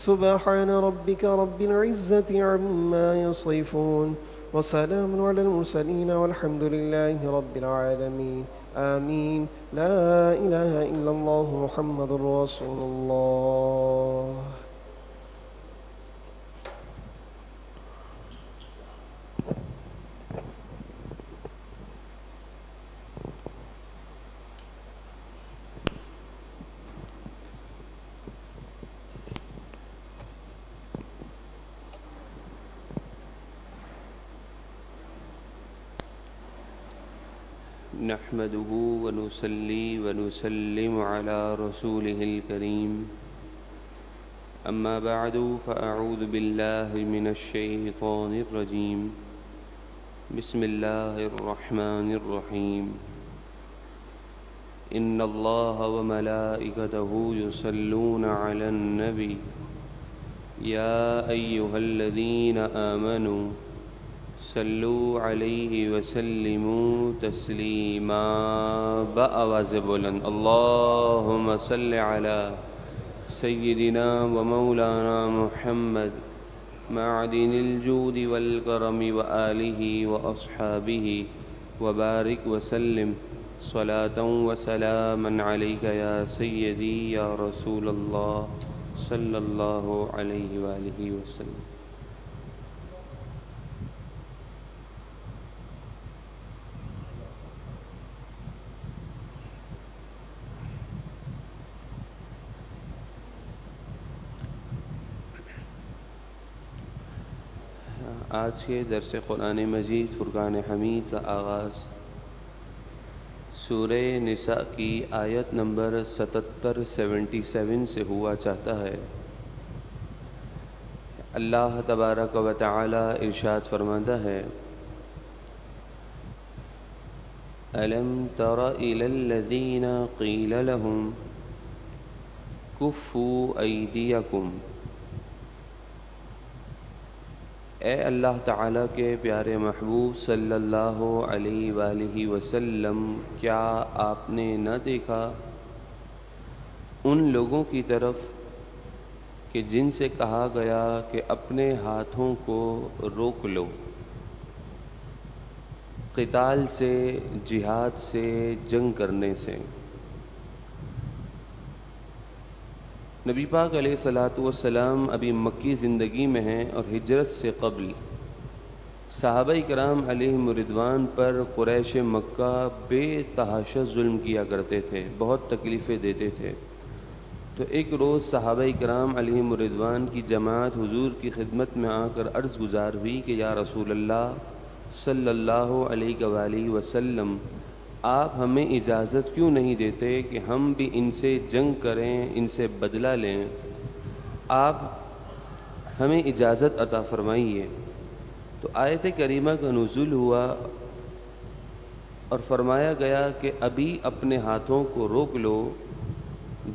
سبحان ربك رب العزة عما يصفون وسلام على المرسلين والحمد لله رب العالمين آمين. لا إله إلا الله محمد رسول الله. نحمده ونصلي ونسلم على رسوله الكريم. أما بعد فأعوذ بالله من الشيطان الرجيم. بسم الله الرحمن الرحيم. إن الله وملائكته يصلون على النبي يا أيها الذين آمنوا صلوا عليه وسلموا تسليما. بآواز بلند اللهم صل على سيدنا ومولانا محمد معدن الجود والكرم وآله وأصحابه وبارك وسلم صلاة وسلاما عليك يا سيدي يا رسول الله صلى الله عليه وآله وسلم. آج کے درس قرآن مجید فرقان حمید کا آغاز سورہ نساء کی آیت نمبر 77 سے ہوا چاہتا ہے. اللہ تبارک و تعالی ارشاد فرماتا ہے: أَلَمْ تَرَ إِلَى الَّذِينَ قِيلَ لَهُمْ كُفُّوا أَيْدِيَكُمْ. اے اللہ تعالیٰ کے پیارے محبوب صلی اللہ علیہ وآلہ وسلم، کیا آپ نے نہ دیکھا ان لوگوں کی طرف کہ جن سے کہا گیا کہ اپنے ہاتھوں کو روک لو قتال سے، جہاد سے، جنگ کرنے سے. نبی پاک علیہ الصلاۃ والسلام ابھی مکی زندگی میں ہیں اور ہجرت سے قبل صحابہ کرام علیہم رضوان پر قریش مکہ بے تحاشا ظلم کیا کرتے تھے، بہت تکلیفیں دیتے تھے. تو ایک روز صحابہ کرام علیہم رضوان کی جماعت حضور کی خدمت میں آ کر عرض گزار ہوئی کہ یا رسول اللہ صلی اللہ علیہ وآلہ وسلم، آپ ہمیں اجازت کیوں نہیں دیتے کہ ہم بھی ان سے جنگ کریں، ان سے بدلہ لیں؟ آپ ہمیں اجازت عطا فرمائیے. تو آیت کریمہ کا نزول ہوا اور فرمایا گیا کہ ابھی اپنے ہاتھوں کو روک لو.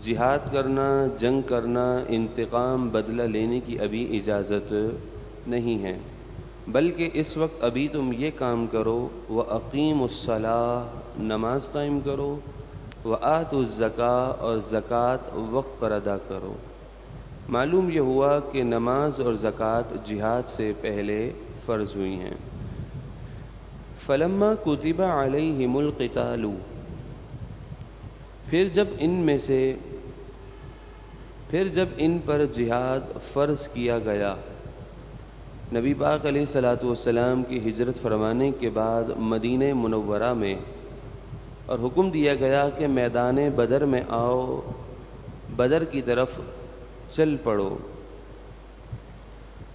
جہاد کرنا، جنگ کرنا، انتقام، بدلہ لینے کی ابھی اجازت نہیں ہے، بلکہ اس وقت ابھی تم یہ کام کرو وَأَقِيمُوا الصَّلَاةَ، نماز قائم کرو، وَآتُوا الزَّكَاةَ، اور زکوٰۃ وقت پر ادا کرو. معلوم یہ ہوا کہ نماز اور زکوٰۃ جہاد سے پہلے فرض ہوئی ہیں. فَلَمَّا كُتِبَ عَلَيْهِمُ الْقِتَالُ، پھر جب ان پر جہاد فرض کیا گیا. نبی پاک علیہ الصلاۃ والسلام کی ہجرت فرمانے کے بعد مدینہ منورہ میں اور حکم دیا گیا کہ میدان بدر میں آؤ، بدر کی طرف چل پڑو.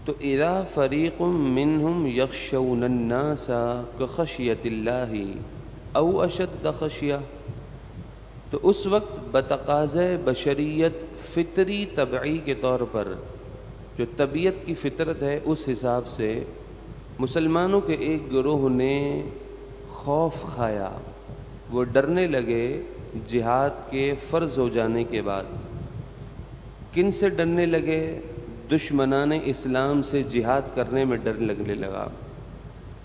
تو اذا فریق منہم یخشون الناس کخشیۃ اللہ او اشد خشیہ، تو اس وقت بتقاضۂ بشریت، فطری طبعی کے طور پر جو طبیعت کی فطرت ہے، اس حساب سے مسلمانوں کے ایک گروہ نے خوف کھایا، وہ ڈرنے لگے جہاد کے فرض ہو جانے کے بعد. کن سے ڈرنے لگے؟ دشمنان اسلام سے جہاد کرنے میں ڈر لگنے لگا.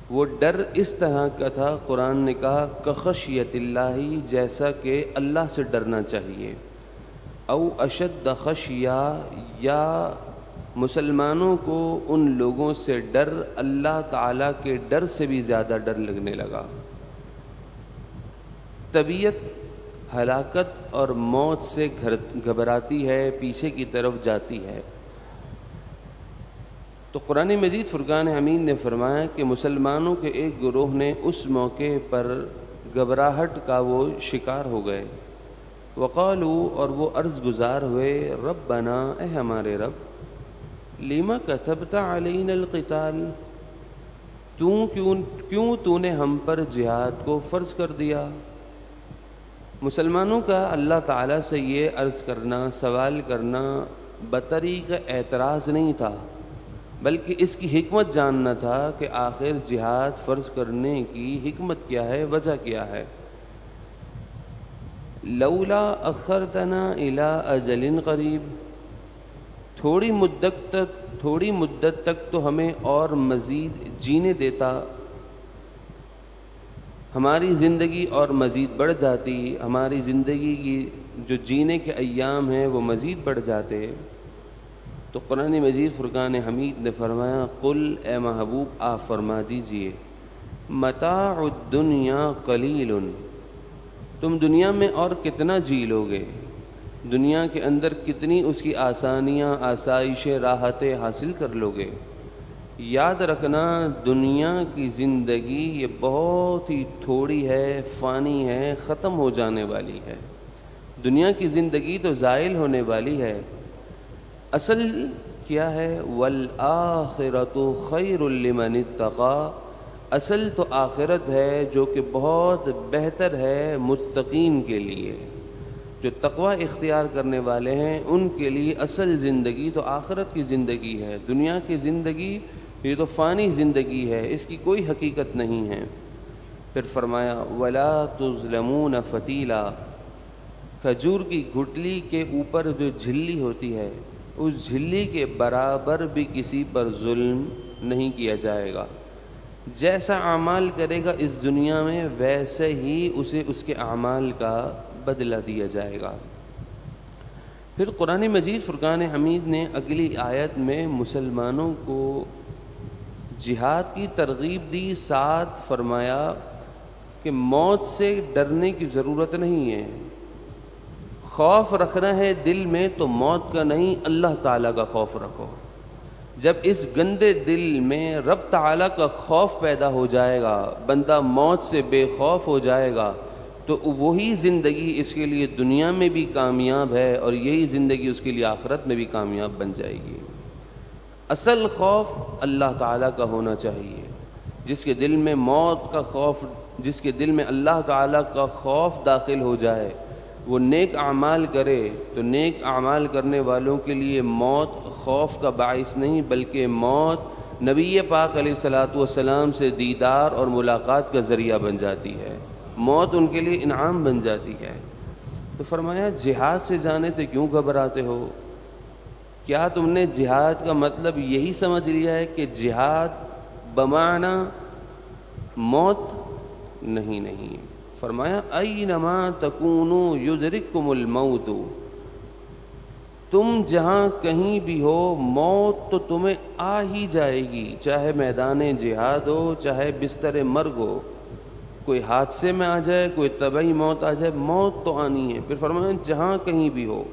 وہ ڈر اس طرح کا تھا، قرآن نے کہا کخشیت اللہ، جیسا کہ اللہ سے ڈرنا چاہیے، او اشد خشیہ، یا مسلمانوں کو ان لوگوں سے ڈر اللہ تعالیٰ کے ڈر سے بھی زیادہ ڈر لگنے لگا۔ طبیعت ہلاکت اور موت سے گھبراتی ہے، پیچھے کی طرف جاتی ہے۔ تو قرآن مجید فرقان حمید نے فرمایا کہ مسلمانوں کے ایک گروہ نے اس موقع پر گھبراہٹ کا وہ شکار ہو گئے۔ وقالو، اور وہ عرض گزار ہوئے، ربنا، اے ہمارے رب، لما کتبت علینا القتال، کیوں تو نے ہم پر جہاد کو فرض کر دیا؟ مسلمانوں کا اللہ تعالیٰ سے یہ عرض کرنا، سوال کرنا بطریق اعتراض نہیں تھا، بلکہ اس کی حکمت جاننا تھا کہ آخر جہاد فرض کرنے کی حکمت کیا ہے، وجہ کیا ہے۔ لولا اخرتنا الی اجل قریب، تھوڑی مدت تک تو ہمیں اور مزید جینے دیتا، ہماری زندگی اور مزید بڑھ جاتی، ہماری زندگی کی جو جینے کے ایام ہیں وہ مزید بڑھ جاتے۔ تو قرآن مجید فرقان حمید نے فرمایا، قل، اے محبوب آپ فرما دیجئے، متاع الدنیا قلیل، تم دنیا میں اور کتنا جی لوگے، دنیا کے اندر کتنی اس کی آسانیاں، آسائشیں، راحتیں حاصل کر لوگے۔ یاد رکھنا، دنیا کی زندگی یہ بہت ہی تھوڑی ہے، فانی ہے، ختم ہو جانے والی ہے۔ دنیا کی زندگی تو زائل ہونے والی ہے۔ اصل کیا ہے؟ والآخرۃ خیر لمن اتقی، اصل تو آخرت ہے جو کہ بہت بہتر ہے متقین کے لیے، جو تقوی اختیار کرنے والے ہیں ان کے لیے اصل زندگی تو آخرت کی زندگی ہے۔ دنیا کی زندگی یہ تو فانی زندگی ہے، اس کی کوئی حقیقت نہیں ہے۔ پھر فرمایا، ولا تظلمون فتیلا، کھجور کی گٹلی کے اوپر جو جھلی ہوتی ہے اس جھلی کے برابر بھی کسی پر ظلم نہیں کیا جائے گا۔ جیسا اعمال کرے گا اس دنیا میں ویسے ہی اسے اس کے اعمال کا بدلہ دیا جائے گا۔ پھر قرآن مجید فرقان حمید نے اگلی آیت میں مسلمانوں کو جہاد کی ترغیب دی، ساتھ فرمایا کہ موت سے ڈرنے کی ضرورت نہیں ہے، خوف رکھنا ہے دل میں تو موت کا نہیں، اللہ تعالیٰ کا خوف رکھو۔ جب اس گندے دل میں رب تعالیٰ کا خوف پیدا ہو جائے گا، بندہ موت سے بے خوف ہو جائے گا، تو وہی زندگی اس کے لیے دنیا میں بھی کامیاب ہے اور یہی زندگی اس کے لیے آخرت میں بھی کامیاب بن جائے گی۔ اصل خوف اللہ تعالیٰ کا ہونا چاہیے۔ جس کے دل میں موت کا خوف، جس کے دل میں اللہ تعالیٰ کا خوف داخل ہو جائے، وہ نیک اعمال کرے تو نیک اعمال کرنے والوں کے لیے موت خوف کا باعث نہیں، بلکہ موت نبی پاک علیہ الصلاۃ والسلام سے دیدار اور ملاقات کا ذریعہ بن جاتی ہے، موت ان کے لیے انعام بن جاتی ہے۔ تو فرمایا، جہاد سے جانے سے کیوں گھبراتے ہو؟ کیا تم نے جہاد کا مطلب یہی سمجھ لیا ہے کہ جہاد بمعنی موت؟ نہیں۔ فرمایا، اینما تکونوا یدرککم الموت، تم جہاں کہیں بھی ہو موت تو تمہیں آ ہی جائے گی، چاہے میدان جہاد ہو، چاہے بستر مرگ ہو، کوئی حادثے میں آ جائے، کوئی طبعی موت آ جائے، موت تو آنی ہے۔ پھر فرمایا، جہاں کہیں بھی ہو۔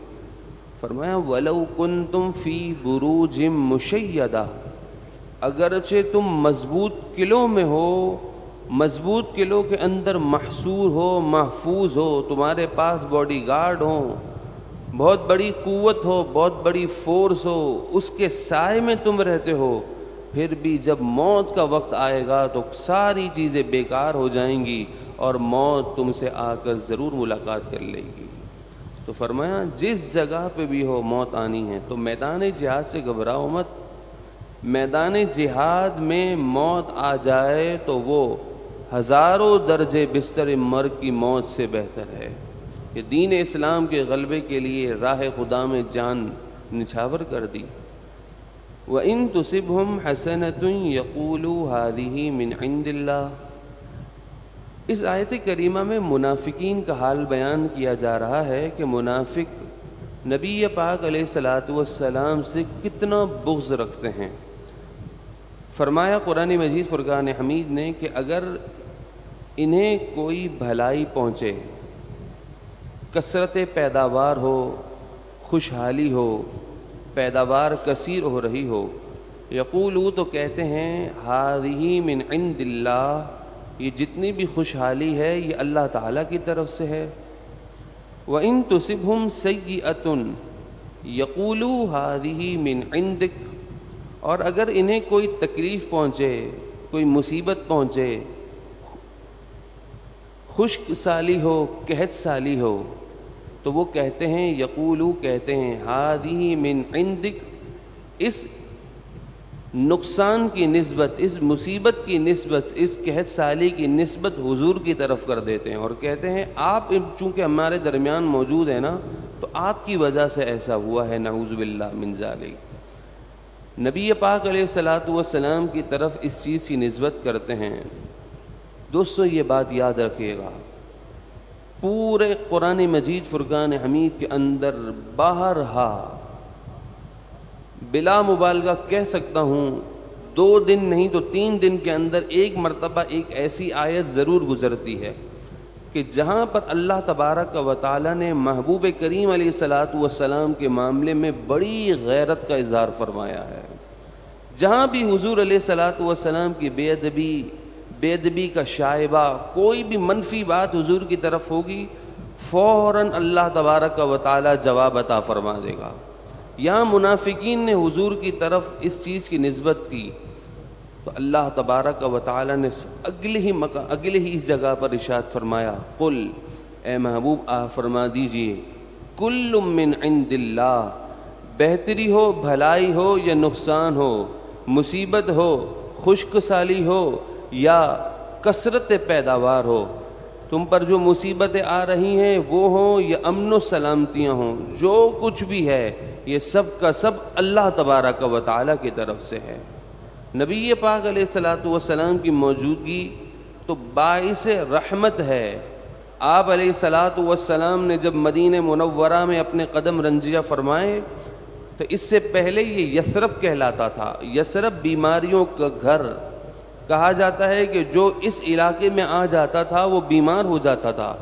فرمایا، وَلَوْ كُنْتُمْ فِي بُرُوجٍ مُشَيَّدَةٍ، اگرچہ تم مضبوط قلعوں میں ہو، مضبوط قلعوں کے اندر محصور ہو، محفوظ ہو، تمہارے پاس باڈی گارڈ ہوں، بہت بڑی قوت ہو، بہت بڑی فورس ہو، اس کے سائے میں تم رہتے ہو، پھر بھی جب موت کا وقت آئے گا تو ساری چیزیں بیکار ہو جائیں گی اور موت تم سے آ کر ضرور ملاقات کر لے گی۔ تو فرمایا، جس جگہ پہ بھی ہو موت آنی ہے، تو میدان جہاد سے گھبراؤ مت۔ میدان جہاد میں موت آ جائے تو وہ ہزاروں درجے بستر مرگ کی موت سے بہتر ہے کہ دین اسلام کے غلبے کے لیے راہ خدا میں جان نچھاور کر دی۔ وَإِن تُصِبْهُمْ حَسَنَةٌ يَقُولُوا هَذِهِ مِنْ عِنْدِ اللَّهِ۔ اس آیت کریمہ میں منافقین کا حال بیان کیا جا رہا ہے کہ منافق نبی پاک علیہ الصلاۃ والسلام سے کتنا بغض رکھتے ہیں۔ فرمایا قرآن مجید فرقان حمید نے کہ اگر انہیں کوئی بھلائی پہنچے، کثرت پیداوار ہو، خوشحالی ہو، پیداوار کثیر ہو رہی ہو، یقولو تو کہتے ہیں ہذہ من عند اللہ، یہ جتنی بھی خوشحالی ہے یہ اللہ تعالیٰ کی طرف سے ہے۔ وَإِن تُصِبْهُمْ سَيِّئَةٌ یقولوا ہذہ من عندک، اور اگر انہیں کوئی تکلیف پہنچے، کوئی مصیبت پہنچے، خشک سالی ہو، قحط سالی ہو، تو وہ کہتے ہیں یقولو کہتے ہیں ہذہ من عندک، اس نقصان کی نسبت، اس مصیبت کی نسبت، اس قحط سالی کی نسبت حضور کی طرف کر دیتے ہیں اور کہتے ہیں آپ چونکہ ہمارے درمیان موجود ہیں نا تو آپ کی وجہ سے ایسا ہوا ہے، نعوذ باللہ من ذالک۔ نبی پاک علیہ الصلاۃ والسلام کی طرف اس چیز کی نسبت کرتے ہیں۔ دوستو یہ بات یاد رکھیے گا، پورے قرآن مجید فرقان حمید کے اندر بارہا بلا مبالغہ کہہ سکتا ہوں 2 دن نہیں تو 3 دن کے اندر ایک مرتبہ ایک ایسی آیت ضرور گزرتی ہے کہ جہاں پر اللہ تبارک و تعالیٰ نے محبوب کریم علیہ الصلاۃ والسلام کے معاملے میں بڑی غیرت کا اظہار فرمایا ہے۔ جہاں بھی حضور علیہ الصلاۃ والسلام کی بے ادبی کا شائبہ، کوئی بھی منفی بات حضور کی طرف ہوگی، فوراً اللہ تبارک و تعالیٰ جواب عطا فرما دے گا۔ یہاں منافقین نے حضور کی طرف اس چیز کی نسبت کی تو اللہ تبارک و تعالیٰ نے اگلے ہی اس جگہ پر ارشاد فرمایا، قل اے محبوب آپ فرما دیجئے، کل من عند اللہ، بہتری ہو، بھلائی ہو یا نقصان ہو، مصیبت ہو، خشک سالی ہو یا کثرت پیداوار ہو، تم پر جو مصیبتیں آ رہی ہیں وہ ہوں یا امن و سلامتیاں ہوں، جو کچھ بھی ہے یہ سب کا سب اللہ تبارک و تعالیٰ کی طرف سے ہے۔ نبی پاک علیہ الصلاۃ والسلام کی موجودگی تو باعث رحمت ہے۔ آپ علیہ الصلاۃ والسلام نے جب مدینہ منورہ میں اپنے قدم رنجیہ فرمائے تو اس سے پہلے یہ یثرب کہلاتا تھا۔ یثرب بیماریوں کا گھر کہا جاتا ہے کہ جو اس علاقے میں آ جاتا تھا وہ بیمار ہو جاتا تھا،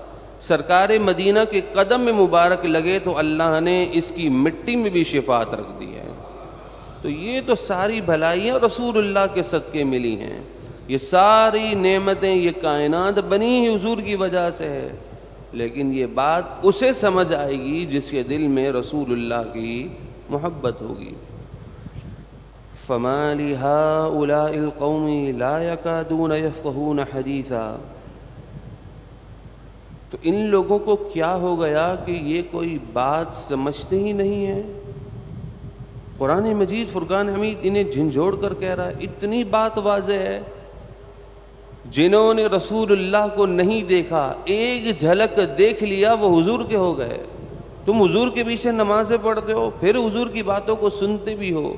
سرکار مدینہ کے قدم میں مبارک لگے تو اللہ نے اس کی مٹی میں بھی شفاعت رکھ دی ہے۔ تو یہ تو ساری بھلائیاں رسول اللہ کے صدقے ملی ہیں، یہ ساری نعمتیں، یہ کائنات بنی ہی حضور کی وجہ سے ہے۔ لیکن یہ بات اسے سمجھ آئے گی جس کے دل میں رسول اللہ کی محبت ہوگی۔ فَمَا لِهَٰؤُلَاءِ الْقَوْمِ لَا يَكَادُونَ يَفْقَهُونَ حَدِيثًا، تو ان لوگوں کو کیا ہو گیا کہ یہ کوئی بات سمجھتے ہی نہیں ہیں۔ قرآن مجید فرقان حمید انہیں جھنجھوڑ کر کہہ رہا ہے، اتنی بات واضح ہے، جنہوں نے رسول اللہ کو نہیں دیکھا، ایک جھلک دیکھ لیا وہ حضور کے ہو گئے۔ تم حضور کے پیچھے نمازیں پڑھتے ہو، پھر حضور کی باتوں کو سنتے بھی ہو،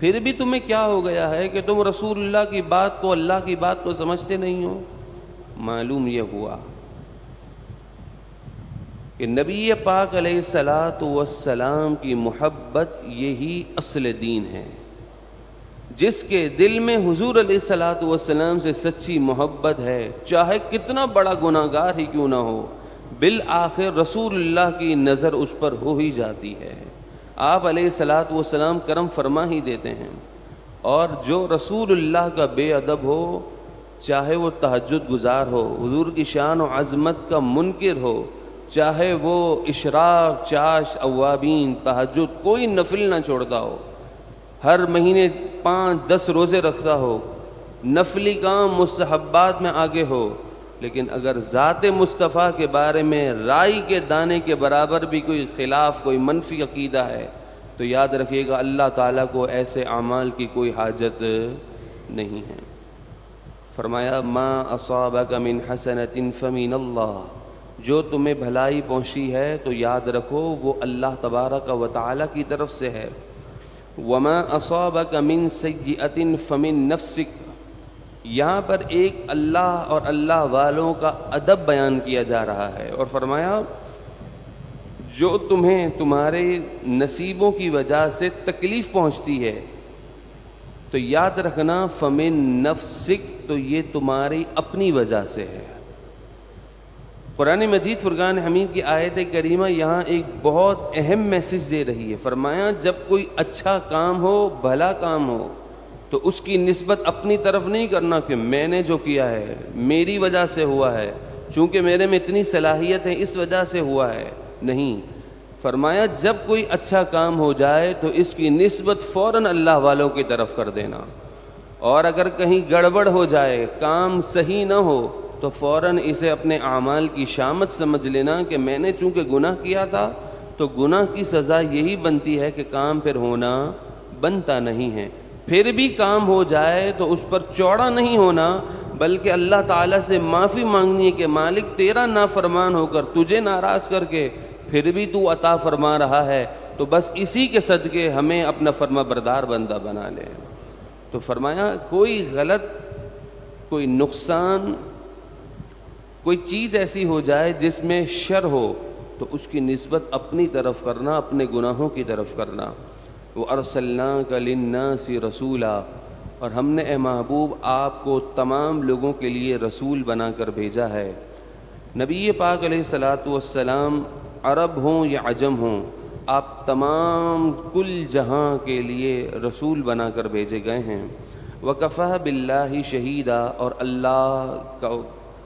پھر بھی تمہیں کیا ہو گیا ہے کہ تم رسول اللہ کی بات کو، اللہ کی بات کو سمجھتے نہیں ہو۔ معلوم یہ ہوا کہ نبی پاک علیہ الصلاۃ والسلام کی محبت یہی اصل دین ہے۔ جس کے دل میں حضور علیہ الصلاۃ والسلام سے سچی محبت ہے، چاہے کتنا بڑا گناہ گار ہی کیوں نہ ہو، بالآخر رسول اللہ کی نظر اس پر ہو ہی جاتی ہے۔ آپ علیہ الصلاۃ والسلام کرم فرما ہی دیتے ہیں، اور جو رسول اللہ کا بے ادب ہو، چاہے وہ تہجد گزار ہو، حضور کی شان و عظمت کا منکر ہو، چاہے وہ اشراق، چاش، اوابین، تہجد، کوئی نفل نہ چھوڑتا ہو، ہر مہینے 5-10 روزے رکھتا ہو، نفلی کام مستحبات میں آگے ہو، لیکن اگر ذات مصطفیٰ کے بارے میں رائی کے دانے کے برابر بھی کوئی خلاف، کوئی منفی عقیدہ ہے، تو یاد رکھیے گا اللہ تعالیٰ کو ایسے اعمال کی کوئی حاجت نہیں ہے۔ فرمایا ما اصابک من حسنۃ فمن اللہ، جو تمہیں بھلائی پہنچی ہے تو یاد رکھو وہ اللہ تبارک و تعالیٰ کی طرف سے ہے۔ وما اصابک من سیئۃ فمن نفسک، یہاں پر ایک اللہ اور اللہ والوں کا ادب بیان کیا جا رہا ہے، اور فرمایا جو تمہیں تمہارے نصیبوں کی وجہ سے تکلیف پہنچتی ہے تو یاد رکھنا فمن نفسک، تو یہ تمہاری اپنی وجہ سے ہے۔ قرآن مجید فرقان حمید کی آیت کریمہ یہاں ایک بہت اہم میسج دے رہی ہے۔ فرمایا جب کوئی اچھا کام ہو، بھلا کام ہو، تو اس کی نسبت اپنی طرف نہیں کرنا کہ میں نے جو کیا ہے میری وجہ سے ہوا ہے، چونکہ میرے میں اتنی صلاحیت ہے اس وجہ سے ہوا ہے، نہیں۔ فرمایا جب کوئی اچھا کام ہو جائے تو اس کی نسبت فوراً اللہ والوں کی طرف کر دینا، اور اگر کہیں گڑبڑ ہو جائے، کام صحیح نہ ہو، تو فوراً اسے اپنے اعمال کی شامت سمجھ لینا کہ میں نے چونکہ گناہ کیا تھا تو گناہ کی سزا یہی بنتی ہے کہ کام پھر ہونا بنتا نہیں ہے۔ پھر بھی کام ہو جائے تو اس پر چوڑا نہیں ہونا، بلکہ اللہ تعالیٰ سے معافی مانگنی ہے کہ مالک تیرا نافرمان ہو کر، تجھے ناراض کر کے پھر بھی تو عطا فرما رہا ہے، تو بس اسی کے صدقے ہمیں اپنا فرما بردار بندہ بنا لے۔ تو فرمایا کوئی غلط، کوئی نقصان، کوئی چیز ایسی ہو جائے جس میں شر ہو تو اس کی نسبت اپنی طرف کرنا، اپنے گناہوں کی طرف کرنا۔ وَأَرْسَلْنَاكَ لِلنَّاسِ رَسُولًا، اور ہم نے اے محبوب آپ کو تمام لوگوں کے لیے رسول بنا کر بھیجا ہے۔ نبی پاک علیہ الصلاۃ والسلام عرب ہوں یا عجم ہوں، آپ تمام کل جہاں کے لیے رسول بنا کر بھیجے گئے ہیں۔ وَكَفَىٰ بِاللَّهِ شَهِيدًا،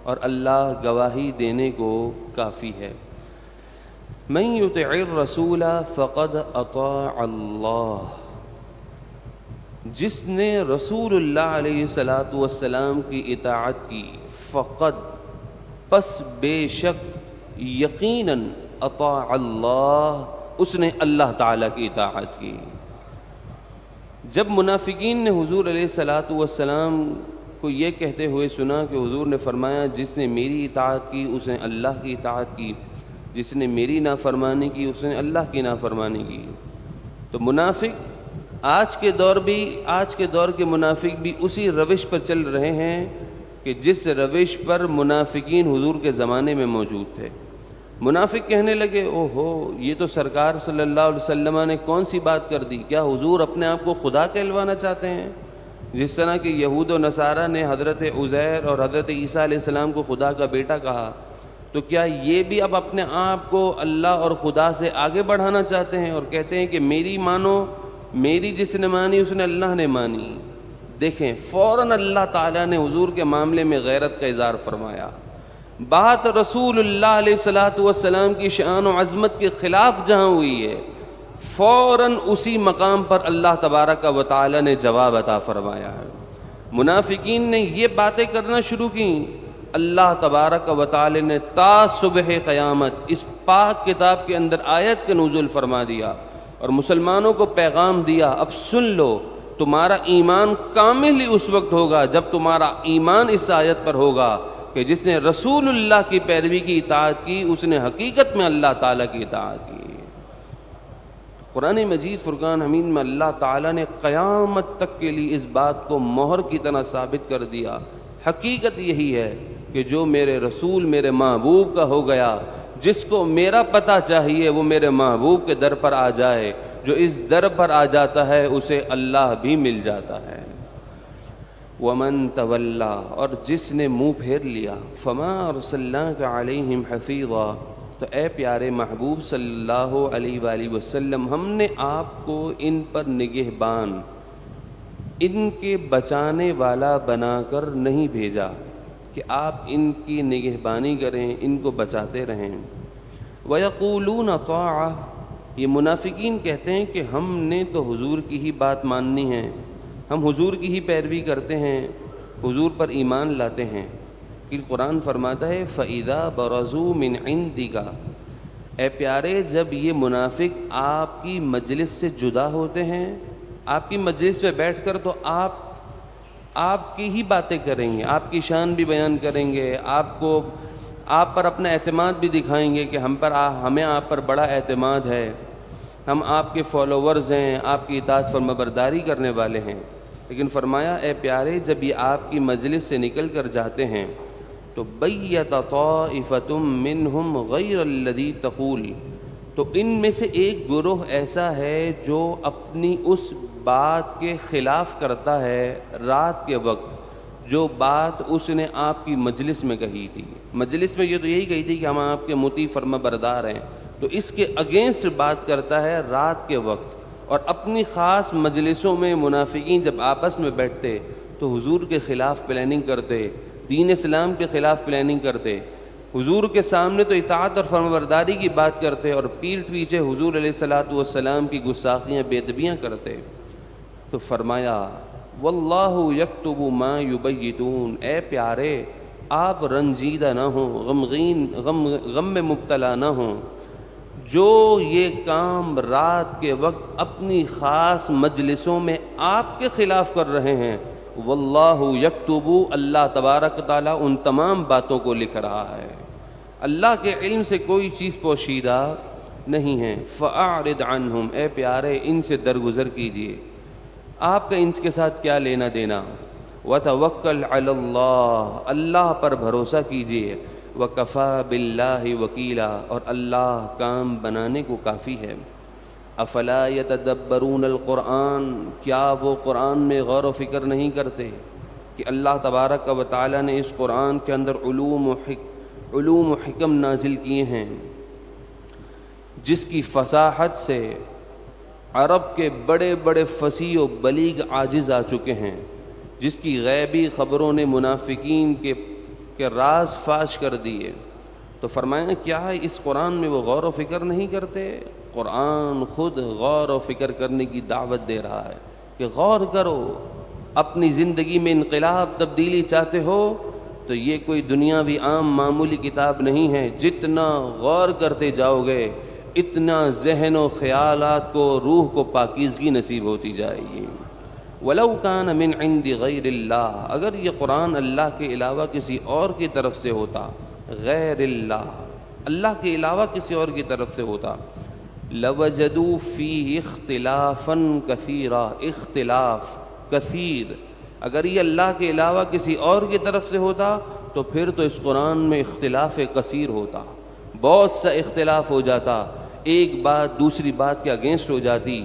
اور اللہ گواہی دینے کو کافی ہے۔ مَن يُطِعِ الرَّسُولَ فَقَدْ أَطَاعَ اللَّهَ، جس نے رسول اللہ علیہ الصلاۃ والسلام کی اطاعت کی، فقد، پس بے شک، یقیناً، اطاع اللہ، اس نے اللہ تعالیٰ کی اطاعت کی۔ جب منافقین نے حضور علیہ الصلاۃ والسلام کو یہ کہتے ہوئے سنا کہ حضور نے فرمایا جس نے میری اطاعت کی اس نے اللہ کی اطاعت کی، جس نے میری نافرمانی کی اس نے اللہ کی نافرمانی کی، تو منافق آج کے دور کے منافق بھی اسی روش پر چل رہے ہیں کہ جس روش پر منافقین حضور کے زمانے میں موجود تھے۔ منافق کہنے لگے اوہو، یہ تو سرکار صلی اللہ علیہ وسلم نے کون سی بات کر دی، کیا حضور اپنے آپ کو خدا کہلوانا چاہتے ہیں؟ جس طرح کہ یہود و نصارہ نے حضرت عزیر اور حضرت عیسیٰ علیہ السلام کو خدا کا بیٹا کہا، تو کیا یہ بھی اب اپنے آپ کو اللہ اور خدا سے آگے بڑھانا چاہتے ہیں اور کہتے ہیں کہ میری مانو، میری جس نے مانی اس نے اللہ نے مانی؟ دیکھیں فوراً اللہ تعالیٰ نے حضور کے معاملے میں غیرت کا اظہار فرمایا۔ بات رسول اللہ علیہ الصلاۃ والسلام کی شان و عظمت کے خلاف جہاں ہوئی ہے، فوراً اسی مقام پر اللہ تبارک و تعالیٰ نے جواب عطا فرمایا ہے۔ منافقین نے یہ باتیں کرنا شروع کی، اللہ تبارک و تعالی نے تا صبح قیامت اس پاک کتاب کے اندر آیت کے نزول فرما دیا اور مسلمانوں کو پیغام دیا، اب سن لو، تمہارا ایمان کامل ہی اس وقت ہوگا جب تمہارا ایمان اس آیت پر ہوگا کہ جس نے رسول اللہ کی پیروی کی اطاعت کی اس نے حقیقت میں اللہ تعالیٰ کی اطاعت کی۔ قرآن مجید فرقان حمید میں اللہ تعالیٰ نے قیامت تک کے لیے اس بات کو مہر کی طرح ثابت کر دیا، حقیقت یہی ہے کہ جو میرے رسول میرے محبوب کا ہو گیا، جس کو میرا پتہ چاہیے وہ میرے محبوب کے در پر آ جائے، جو اس در پر آ جاتا ہے اسے اللہ بھی مل جاتا ہے۔ وَمَن تَوَلَّا، اور جس نے منہ پھیر لیا، فَمَا أَرْسَلْنَاكَ عَلَيْهِمْ حَفِيظًا، تو اے پیارے محبوب صلی اللہ علیہ وآلہ وسلم، ہم نے آپ کو ان پر نگہبان، ان کے بچانے والا بنا کر نہیں بھیجا کہ آپ ان کی نگہبانی کریں، ان کو بچاتے رہیں۔ وَيَقُولُونَ طَاعَةً، یہ منافقین کہتے ہیں کہ ہم نے تو حضور کی ہی بات ماننی ہے، ہم حضور کی ہی پیروی کرتے ہیں، حضور پر ایمان لاتے ہیں۔ کہ قرآن فرماتا ہے فَإِذَا بَرَزُوا مِنْ عِنْدِكَ، اے پیارے جب یہ منافق آپ کی مجلس سے جدا ہوتے ہیں، آپ کی مجلس پہ بیٹھ کر تو آپ کی ہی باتیں کریں گے، آپ کی شان بھی بیان کریں گے، آپ پر اپنا اعتماد بھی دکھائیں گے کہ ہمیں آپ پر بڑا اعتماد ہے، ہم آپ کے فالوورز ہیں، آپ کی اطاعت فرما برداری کرنے والے ہیں۔ لیکن فرمایا اے پیارے جب یہ آپ کی مجلس سے نکل کر جاتے ہیں تو بَيَّتَ طَائِفَةٌ مِّنْهُمْ غَيْرَ الَّذِي تَقُولُ، تو ان میں سے ایک گروہ ایسا ہے جو اپنی اس بات کے خلاف کرتا ہے رات کے وقت جو بات اس نے آپ کی مجلس میں کہی تھی. مجلس میں یہ تو یہی کہی تھی کہ ہم آپ کے مطیع فرما بردار ہیں, تو اس کے اگینسٹ بات کرتا ہے رات کے وقت. اور اپنی خاص مجلسوں میں منافقین جب آپس میں بیٹھتے تو حضور کے خلاف پلاننگ کرتے, دین اسلام کے خلاف پلاننگ کرتے, حضور کے سامنے تو اطاعت اور فرمانبرداری کی بات کرتے اور پیٹھ پیچھے حضور علیہ الصلوۃ والسلام کی گستاخیاں بے ادبیاں کرتے. تو فرمایا واللہ یکتب ما یبیتون, اے پیارے آپ رنجیدہ نہ ہوں, غم میں مبتلا نہ ہوں. جو یہ کام رات کے وقت اپنی خاص مجلسوں میں آپ کے خلاف کر رہے ہیں, واللہ یکتب, اللہ تبارک تعالیٰ ان تمام باتوں کو لکھ رہا ہے. اللہ کے علم سے کوئی چیز پوشیدہ نہیں ہے. فاعرض عنہم, اے پیارے ان سے درگزر کیجیے, آپ کا ان کے ساتھ کیا لینا دینا. وتوکل علی اللہ, اللہ پر بھروسہ کیجیے. وکفیٰ باللہ وکیلا, اور اللہ کام بنانے کو کافی ہے. افلا یتدبرون القرآن, کیا وہ قرآن میں غور و فکر نہیں کرتے کہ اللہ تبارک و تعالیٰ نے اس قرآن کے اندر علوم و حکم نازل کیے ہیں جس کی فصاحت سے عرب کے بڑے بڑے فصیح و بلیغ عاجز آ چکے ہیں, جس کی غیبی خبروں نے منافقین کے راز فاش کر دیے. تو فرمایا کیا ہے اس قرآن میں وہ غور و فکر نہیں کرتے. قرآن خود غور و فکر کرنے کی دعوت دے رہا ہے کہ غور کرو, اپنی زندگی میں انقلاب تبدیلی چاہتے ہو تو یہ کوئی دنیاوی عام معمولی کتاب نہیں ہے. جتنا غور کرتے جاؤ گے اتنا ذہن و خیالات کو, روح کو پاکیزگی نصیب ہوتی جائے گی. وَلَوْ كَانَ مِنْ عِنْدِ غَيْرِ اللَّهِ, اگر یہ قرآن اللہ کے علاوہ کسی اور کی طرف سے ہوتا, غیر اللہ, اللہ کے علاوہ کسی اور کی طرف سے ہوتا, لَوَجَدُوا فِيهِ اخْتِلَافًا كَثِيرًا, اختلاف کثیر, اگر یہ اللہ کے علاوہ کسی اور کی طرف سے ہوتا تو پھر تو اس قرآن میں اختلاف کثیر ہوتا, بہت سا اختلاف ہو جاتا, ایک بات دوسری بات کے اگینسٹ ہو جاتی.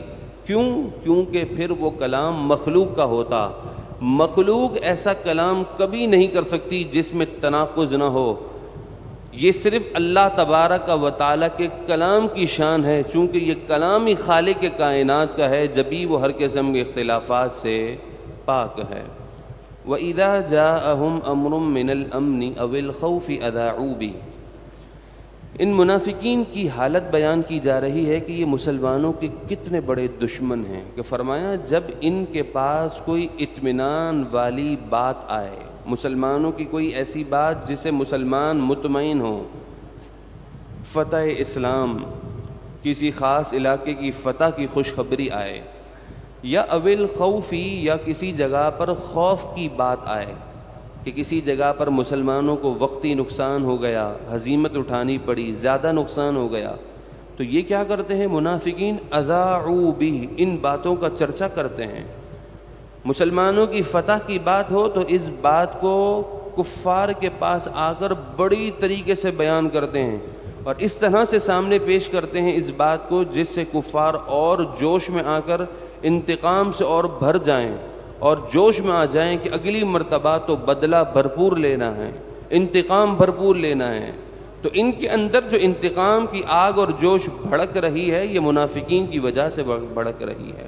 کیوں؟ کیونکہ پھر وہ کلام مخلوق کا ہوتا. مخلوق ایسا کلام کبھی نہیں کر سکتی جس میں تناقض نہ ہو. یہ صرف اللہ تبارک و تعالیٰ کے کلام کی شان ہے, چونکہ یہ کلام ہی خالق کے کائنات کا ہے, جبھی وہ ہر قسم کے اختلافات سے پاک ہے. وَإِذَا جَاءَهُمْ أَمْرٌ مِّنَ الْأَمْنِ أَوِ الْخَوْفِ أَذَاعُوا بِهِ. ان منافقین کی حالت بیان کی جا رہی ہے کہ یہ مسلمانوں کے کتنے بڑے دشمن ہیں, کہ فرمایا جب ان کے پاس کوئی اطمینان والی بات آئے, مسلمانوں کی کوئی ایسی بات جس سے مسلمان مطمئن ہو, فتح اسلام, کسی خاص علاقے کی فتح کی خوشخبری آئے, یا اول خوفی, یا کسی جگہ پر خوف کی بات آئے کہ کسی جگہ پر مسلمانوں کو وقتی نقصان ہو گیا, ہزیمت اٹھانی پڑی, زیادہ نقصان ہو گیا, تو یہ کیا کرتے ہیں منافقین, اذاعوا بہ, ان باتوں کا چرچا کرتے ہیں. مسلمانوں کی فتح کی بات ہو تو اس بات کو کفار کے پاس آ کر بڑی طریقے سے بیان کرتے ہیں اور اس طرح سے سامنے پیش کرتے ہیں اس بات کو جس سے کفار اور جوش میں آ کر انتقام سے اور بھر جائیں اور جوش میں آ جائیں کہ اگلی مرتبہ تو بدلہ بھرپور لینا ہے, انتقام بھرپور لینا ہے. تو ان کے اندر جو انتقام کی آگ اور جوش بھڑک رہی ہے یہ منافقین کی وجہ سے بھڑک رہی ہے.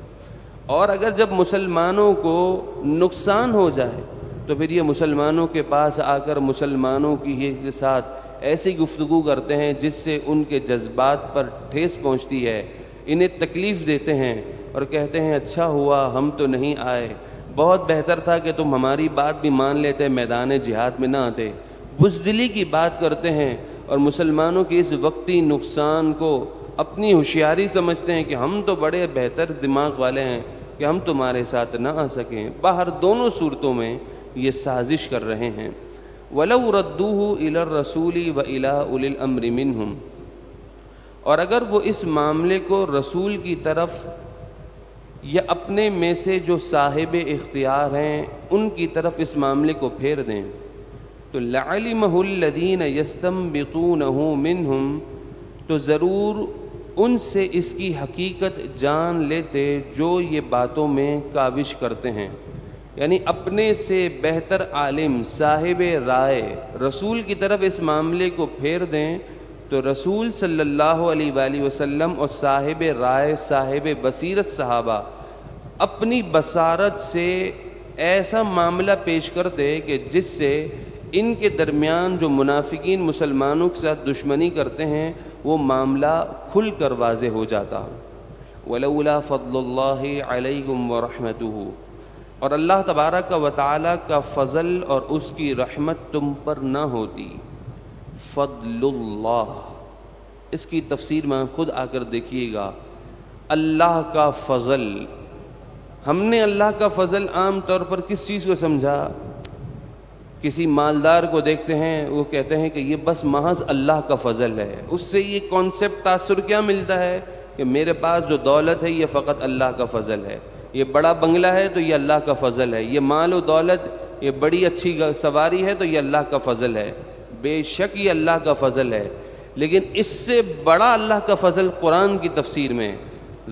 اور اگر جب مسلمانوں کو نقصان ہو جائے تو پھر یہ مسلمانوں کے پاس آ کر مسلمانوں کے ساتھ ایسی گفتگو کرتے ہیں جس سے ان کے جذبات پر ٹھیس پہنچتی ہے, انہیں تکلیف دیتے ہیں اور کہتے ہیں اچھا ہوا ہم تو نہیں آئے, بہت بہتر تھا کہ تم ہماری بات بھی مان لیتے, میدان جہاد میں نہ آتے. بزدلی کی بات کرتے ہیں اور مسلمانوں کے اس وقتی نقصان کو اپنی ہوشیاری سمجھتے ہیں کہ ہم تو بڑے بہتر دماغ والے ہیں کہ ہم تمہارے ساتھ نہ آ سکیں. باہر دونوں صورتوں میں یہ سازش کر رہے ہیں. وَلَوْ رَدُّوهُ إِلَى الرَّسُولِ وَإِلَىٰ أُولِي الْأَمْرِ مِنْهُمْ, اور اگر وہ اس معاملے کو رسول کی طرف یا اپنے میں سے جو صاحب اختیار ہیں ان کی طرف اس معاملے کو پھیر دیں تو لَعَلِمَهُ الَّذِينَ يَسْتَنبِطُونَهُ مِنْهُمْ, تو ضرور ان سے اس کی حقیقت جان لیتے جو یہ باتوں میں کاوش کرتے ہیں، یعنی اپنے سے بہتر عالم صاحب رائے رسول کی طرف اس معاملے کو پھیر دیں تو رسول صلی اللہ علیہ وآلہ وسلم اور صاحب رائے صاحب بصیرت صحابہ اپنی بصارت سے ایسا معاملہ پیش کرتے کہ جس سے ان کے درمیان جو منافقین مسلمانوں کے ساتھ دشمنی کرتے ہیں وہ معاملہ کھل کر واضح ہو جاتا۔ وَلَوْلَا فَضْلُ اللَّهِ عَلَيْكُمْ وَرَحْمَتُهُ، اور اللہ تبارک و تعالیٰ کا فضل اور اس کی رحمت تم پر نہ ہوتی۔ فضل اللہ، اس کی تفسیر میں خود آ کر دیکھیے گا، اللہ کا فضل۔ ہم نے اللہ کا فضل عام طور پر کس چیز کو سمجھا؟ کسی مالدار کو دیکھتے ہیں وہ کہتے ہیں کہ یہ بس محض اللہ کا فضل ہے، اس سے یہ کانسیپٹ تاثر کیا ملتا ہے کہ میرے پاس جو دولت ہے یہ فقط اللہ کا فضل ہے، یہ بڑا بنگلہ ہے تو یہ اللہ کا فضل ہے، یہ مال و دولت، یہ بڑی اچھی سواری ہے تو یہ اللہ کا فضل ہے۔ بے شک یہ اللہ کا فضل ہے، لیکن اس سے بڑا اللہ کا فضل قرآن کی تفسیر میں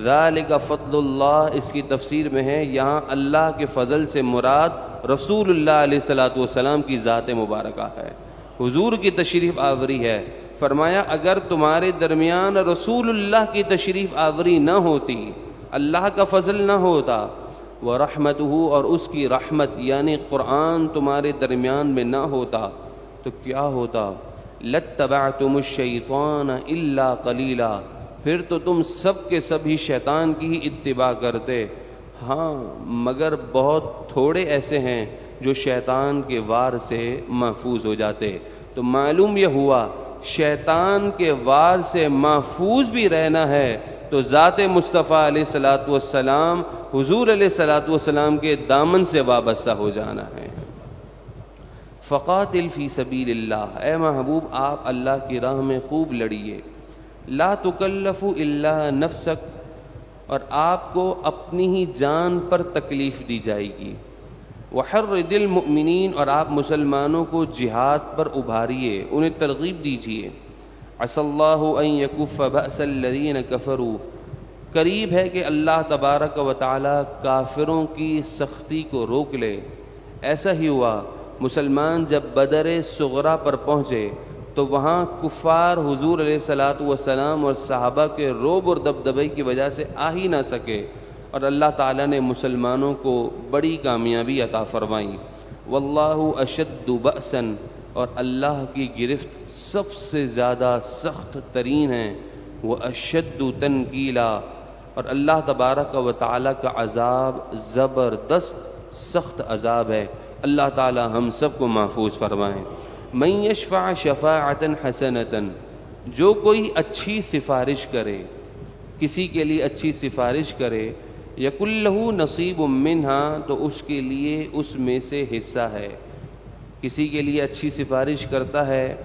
ذالک فضل اللہ، اس کی تفسیر میں ہے یہاں اللہ کے فضل سے مراد رسول اللہ علیہ الصلوۃ والسلام کی ذات مبارکہ ہے، حضور کی تشریف آوری ہے۔ فرمایا اگر تمہارے درمیان رسول اللہ کی تشریف آوری نہ ہوتی، اللہ کا فضل نہ ہوتا، وَرَحْمَتُهُ، اور اس کی رحمت یعنی قرآن تمہارے درمیان میں نہ ہوتا تو کیا ہوتا؟ لَاتَّبَعْتُمُ الشَّيْطَانَ إِلَّا قَلِيلًا، پھر تو تم سب کے سب ہی شیطان کی ہی اتباع کرتے، ہاں مگر بہت تھوڑے ایسے ہیں جو شیطان کے وار سے محفوظ ہو جاتے۔ تو معلوم یہ ہوا شیطان کے وار سے محفوظ بھی رہنا ہے تو ذات مصطفیٰ علیہ الصلوۃ والسلام، حضور علیہ الصلوۃ والسلام کے دامن سے وابستہ ہو جانا ہے۔ فقاتل فی سبیل اللہ، اے محبوب آپ اللہ کی راہ میں خوب لڑیے۔ لا تکلف الا نفسک، اور آپ کو اپنی ہی جان پر تکلیف دی جائے گی۔ وحرد المؤمنین، اور آپ مسلمانوں کو جہاد پر ابھاریے، انہیں ترغیب دیجیے۔ عسى اللہ ان یکف بأس الذین کفروا، قریب ہے کہ اللہ تبارک و تعالی کافروں کی سختی کو روک لے۔ ایسا ہی ہوا، مسلمان جب بدر صغریٰ پر پہنچے تو وہاں کفار حضور علیہ الصلوۃ والسلام اور صحابہ کے رعب اور دبدبے کی وجہ سے آ ہی نہ سکے، اور اللہ تعالیٰ نے مسلمانوں کو بڑی کامیابی عطا فرمائی۔ واللہ اشد بأسا، اور اللہ کی گرفت سب سے زیادہ سخت ترین ہے، واشد تنکیلا، اور اللہ تبارک و تعالیٰ کا عذاب زبردست سخت عذاب ہے۔ اللہ تعالیٰ ہم سب کو محفوظ فرمائیں۔ من یشفع شفاعۃ حسنۃ، جو کوئی اچھی سفارش کرے، کسی کے لیے اچھی سفارش کرے، یکن لہ نصیب منہا، تو اس کے لیے اس میں سے حصہ ہے۔ کسی کے لیے اچھی سفارش کرتا ہے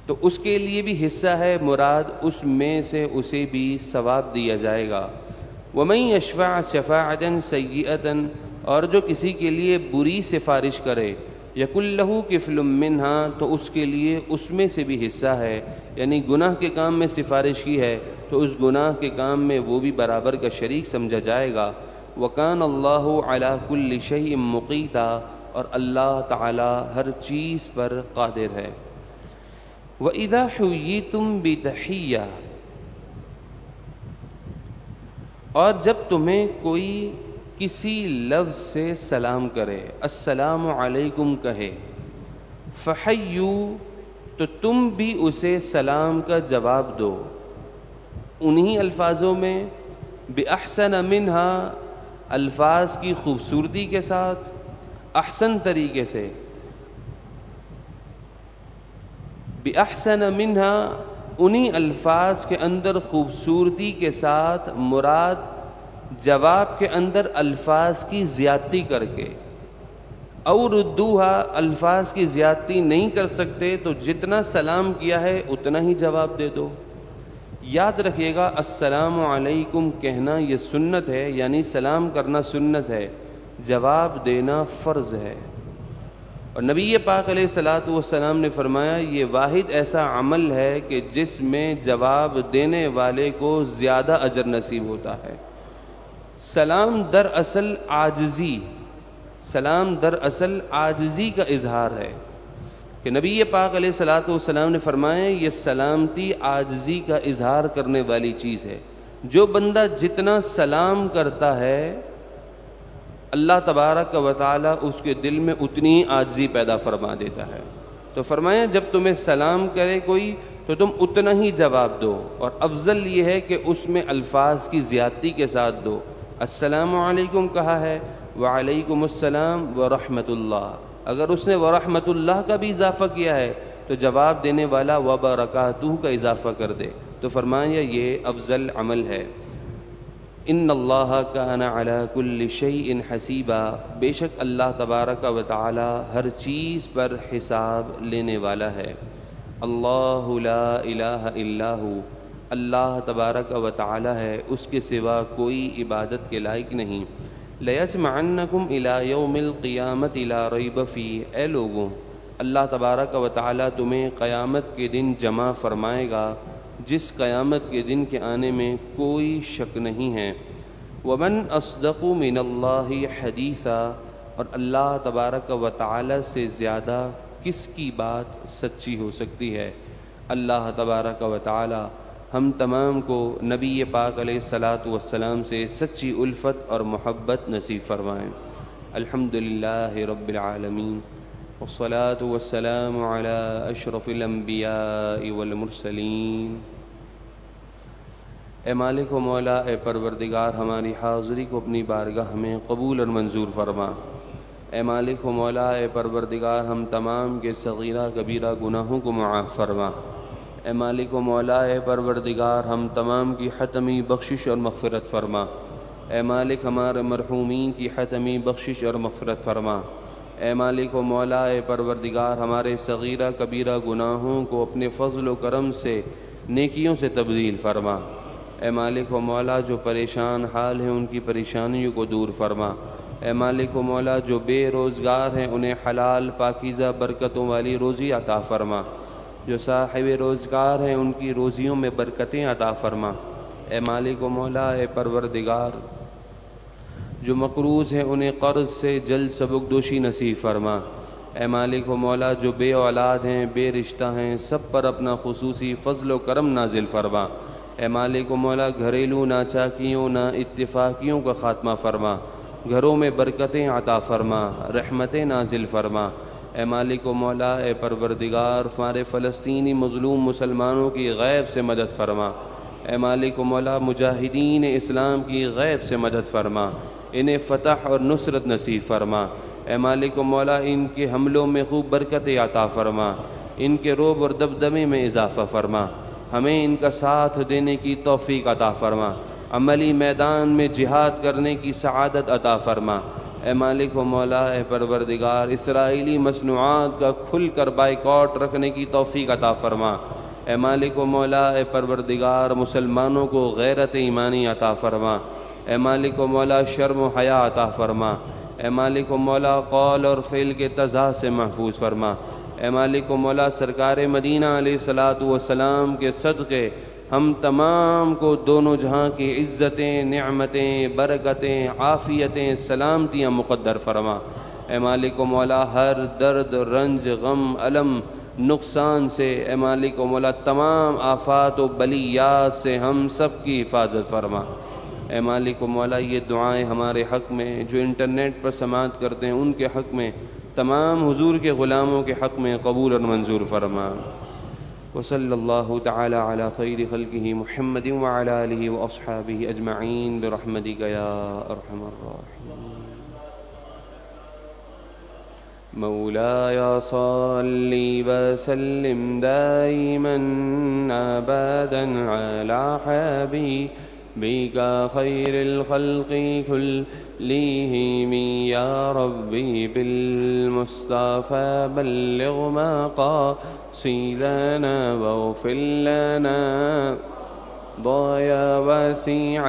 تو اس کے لیے بھی حصہ ہے، مراد اس میں سے اسے بھی ثواب دیا جائے گا۔ ومن یشفع شفاعۃ سیئۃ، اور جو کسی کے لیے بری سفارش کرے، یکن لہ کفل منہا، تو اس کے لیے اس میں سے بھی حصہ ہے، یعنی گناہ کے کام میں سفارش کی ہے تو اس گناہ کے کام میں وہ بھی برابر کا شریک سمجھا جائے گا۔ وکان اللہ علی کل شیء مقیتا، اور اللہ تعالی ہر چیز پر قادر ہے۔ وَإِذَا حُيِّيتُم بِتَحِيَّةٍ، اور جب تمہیں کوئی کسی لفظ سے سلام کرے، السلام علیکم کہے، فَحَيُّوا، تو تم بھی اسے سلام کا جواب دو، انہی الفاظوں میں، بِأَحْسَنَ مِنْهَا، الفاظ کی خوبصورتی کے ساتھ، احسن طریقے سے۔ بِأَحْسَنَ مِنْهَا، انہی الفاظ کے اندر خوبصورتی کے ساتھ، مراد جواب کے اندر الفاظ کی زیادتی کر کے، اور ردوها، الفاظ کی زیادتی نہیں کر سکتے تو جتنا سلام کیا ہے اتنا ہی جواب دے دو۔ یاد رکھیے گا السلام علیکم کہنا یہ سنت ہے، یعنی سلام کرنا سنت ہے، جواب دینا فرض ہے۔ اور نبی پاک علیہ الصلاۃ والسلام نے فرمایا یہ واحد ایسا عمل ہے کہ جس میں جواب دینے والے کو زیادہ اجر نصیب ہوتا ہے۔ سلام دراصل عاجزی کا اظہار ہے کہ نبی پاک علیہ الصلاۃ والسلام نے فرمایا یہ سلامتی عاجزی کا اظہار کرنے والی چیز ہے۔ جو بندہ جتنا سلام کرتا ہے اللہ تبارک و تعالی اس کے دل میں اتنی عاجزی پیدا فرما دیتا ہے۔ تو فرمایا جب تمہیں سلام کرے کوئی تو تم اتنا ہی جواب دو، اور افضل یہ ہے کہ اس میں الفاظ کی زیادتی کے ساتھ دو۔ السلام علیکم کہا ہے، وعلیکم السلام ورحمۃ اللہ، اگر اس نے ورحمۃ اللہ کا بھی اضافہ کیا ہے تو جواب دینے والا وبرکاتہ کا اضافہ کر دے، تو فرمایا یہ افضل عمل ہے۔ ان اللہ کان علی کل شیء حسیبا، بے شک اللہ تبارک و تعالی ہر چیز پر حساب لینے والا ہے۔ اللہ لا الہ الا ہو، اللہ تبارک و تعالی ہے، اس کے سوا کوئی عبادت کے لائق نہیں۔ لیجمعنکم الی یوم القیامۃ لا ریب فیہ، اے لوگوں اللہ تبارک و تعالی تمہیں قیامت کے دن جمع فرمائے گا، جس قیامت کے دن کے آنے میں کوئی شک نہیں ہے۔ ومن اصدق من اللہ حدیثا، اور اللہ تبارک و تعالی سے زیادہ کس کی بات سچی ہو سکتی ہے۔ اللہ تبارک و تعالی ہم تمام کو نبی پاک علیہ الصلاۃ والسلام سے سچی الفت اور محبت نصیب فرمائیں۔ الحمدللہ رب العالمین، والصلاة والسلام علی اشرف الانبیاء والمرسلین۔ اے مالک و مولا، اے پروردگار، ہماری حاضری کو اپنی بارگاہ میں قبول اور منظور فرما۔ اے مالک و مولا، اے پروردگار، ہم تمام کے صغیرہ کبیرہ گناہوں کو معاف فرما۔ اے مالک و مولا، اے پروردگار، ہم تمام کی حتمی بخشش اور مغفرت فرما۔ اے مالک، ہمارے مرحومین کی حتمی بخشش اور مغفرت فرما۔ اے مالک و مولا، اے پروردگار، ہمارے صغیرہ کبیرہ گناہوں کو اپنے فضل و کرم سے نیکیوں سے تبدیل فرما۔ اے مالک و مولا، جو پریشان حال ہیں ان کی پریشانیوں کو دور فرما۔ اے مالک و مولا، جو بے روزگار ہیں انہیں حلال پاکیزہ برکتوں والی روزی عطا فرما۔ جو صاحب روزگار ہیں ان کی روزیوں میں برکتیں عطا فرما۔ اے مالک و مولا، اے پروردگار، جو مقروض ہیں انہیں قرض سے جلد سبکدوشی نصیب فرما۔ اے مالک و مولا، جو بے اولاد ہیں بے رشتہ ہیں سب پر اپنا خصوصی فضل و کرم نازل فرما۔ اے مالک و مولا، گھریلو ناچاکیوں نا اتفاقیوں کا خاتمہ فرما، گھروں میں برکتیں عطا فرما، رحمتیں نازل فرما۔ اے مالک و مولا، اے پروردگار، ہمارے فلسطینی مظلوم مسلمانوں کی غیب سے مدد فرما۔ اے مالک و مولا، مجاہدین اسلام کی غیب سے مدد فرما، انہیں فتح اور نصرت نصیب فرما۔ اے مالک و مولا، ان کے حملوں میں خوب برکتیں عطا فرما، ان کے رعب اور دبدبے میں اضافہ فرما، ہمیں ان کا ساتھ دینے کی توفیق عطا فرما، عملی میدان میں جہاد کرنے کی سعادت عطا فرما۔ اے مالک و مولا، اے پروردگار، اسرائیلی مصنوعات کا کھل کر بائیکاٹ رکھنے کی توفیق عطا فرما۔ اے مالک و مولا، اے پروردگار، مسلمانوں کو غیرت ایمانی عطا فرما۔ اے مالک و مولا، شرم و حیا عطا فرما۔ اے مالک و مولا، قول اور فعل کے تضاد سے محفوظ فرما۔ اے مالک و مولا، سرکار مدینہ علیہ الصلاۃ والسلام کے صدقے ہم تمام کو دونوں جہاں کی عزتیں، نعمتیں، برکتیں، عافیتیں، سلامتیاں مقدر فرما۔ اے مالک و مولا، ہر درد، رنج، غم، الم، نقصان سے، اے مالک و مولا، تمام آفات و بلیات سے ہم سب کی حفاظت فرما۔ اے مالک و مولا، یہ دعائیں ہمارے حق میں، جو انٹرنیٹ پر سماعت کرتے ہیں ان کے حق میں، تمام حضور کے غلاموں کے حق میں قبول اور منظور فرما۔ وصلی اللہ تعالی علی خیر خلقہ محمد وعلی آلہ واصحابہ اجمعین برحمتک یا ارحم الراحمین۔ مولاي صل وسلم دائما ابدا على حبيبك خير الخلق كلهم يا ربي بالمصطفى بلغ مقاصدنا واغفر لنا ضيا واسع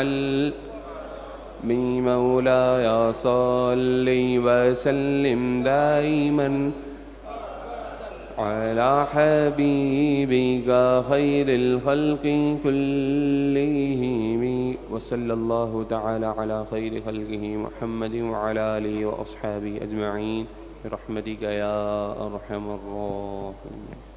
بمولاي صل وسلم دائما على حبيبك خير الخلق كلهم وصلى الله تعالى على خير خلقه محمد وعلى آله وأصحابه أجمعين برحمتك يا أرحم الراحمين.